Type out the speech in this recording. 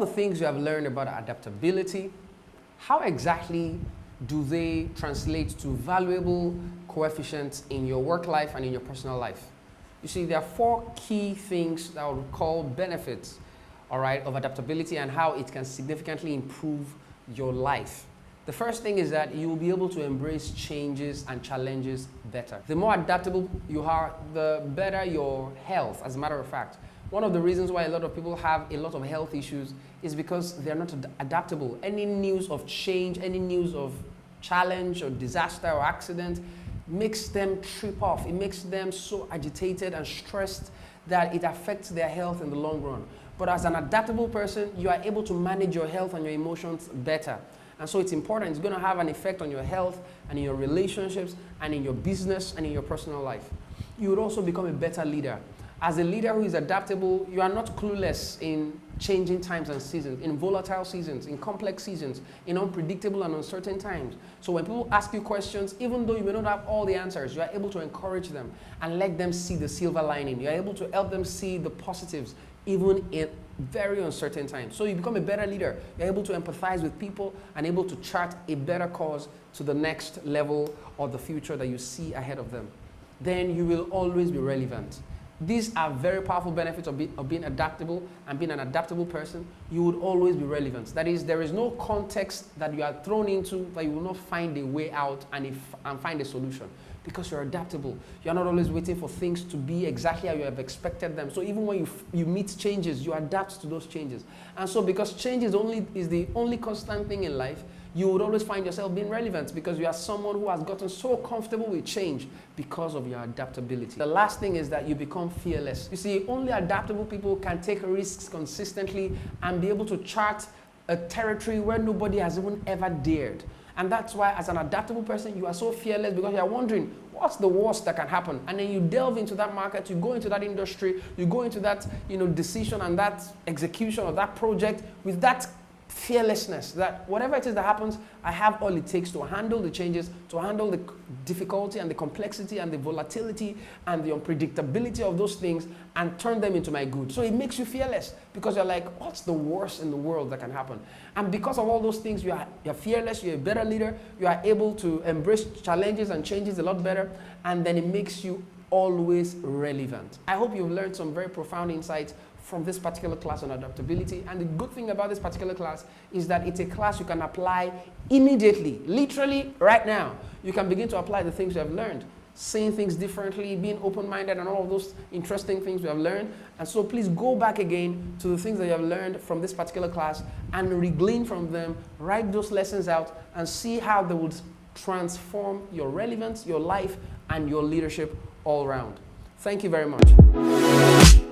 the things you have learned about adaptability, how exactly do they translate to valuable coefficients in your work life and in your personal life? You see, there are 4 key things that I would call benefits, all right, of adaptability and how it can significantly improve your life. The first thing is that you will be able to embrace changes and challenges better. The more adaptable you are, the better your health, as a matter of fact. One of the reasons why a lot of people have a lot of health issues is because they're not adaptable. Any news of change, any news of challenge or disaster or accident makes them trip off. It makes them so agitated and stressed that it affects their health in the long run. But as an adaptable person, you are able to manage your health and your emotions better. And so it's important. It's going to have an effect on your health and in your relationships and in your business and in your personal life. You would also become a better leader. As a leader who is adaptable, you are not clueless in changing times and seasons, in volatile seasons, in complex seasons, in unpredictable and uncertain times. So when people ask you questions, even though you may not have all the answers, you are able to encourage them and let them see the silver lining. You are able to help them see the positives, even in very uncertain times. So you become a better leader. You're able to empathize with people and able to chart a better course to the next level or the future that you see ahead of them. Then you will always be relevant. These are very powerful benefits of being adaptable and being an adaptable person. You would always be relevant. That is, there is no context that you are thrown into that you will not find a way out and find a solution, because you're adaptable. You're not always waiting for things to be exactly how you have expected them. So even when you meet changes, you adapt to those changes. And so because change is the only constant thing in life, you would always find yourself being relevant because you are someone who has gotten so comfortable with change because of your adaptability. The last thing is that you become fearless. You see, only adaptable people can take risks consistently and be able to chart a territory where nobody has even ever dared. And that's why as an adaptable person, you are so fearless, because you're wondering, what's the worst that can happen? And then you delve into that market, you go into that industry, you go into that decision and that execution of that project with that fearlessness, that whatever it is that happens, I have all it takes to handle the changes, to handle the difficulty and the complexity and the volatility and the unpredictability of those things and turn them into my good. So it makes you fearless because you're like, what's the worst in the world that can happen? And because of all those things, you're fearless, you're a better leader, you are able to embrace challenges and changes a lot better, and then it makes you always relevant. I hope you've learned some very profound insights from this particular class on adaptability. And the good thing about this particular class is that it's a class you can apply immediately, literally right now. You can begin to apply the things you have learned, seeing things differently, being open-minded, and all of those interesting things we have learned. And so please go back again to the things that you have learned from this particular class and re-glean from them, write those lessons out, and see how they would transform your relevance, your life, and your leadership all around. Thank you very much.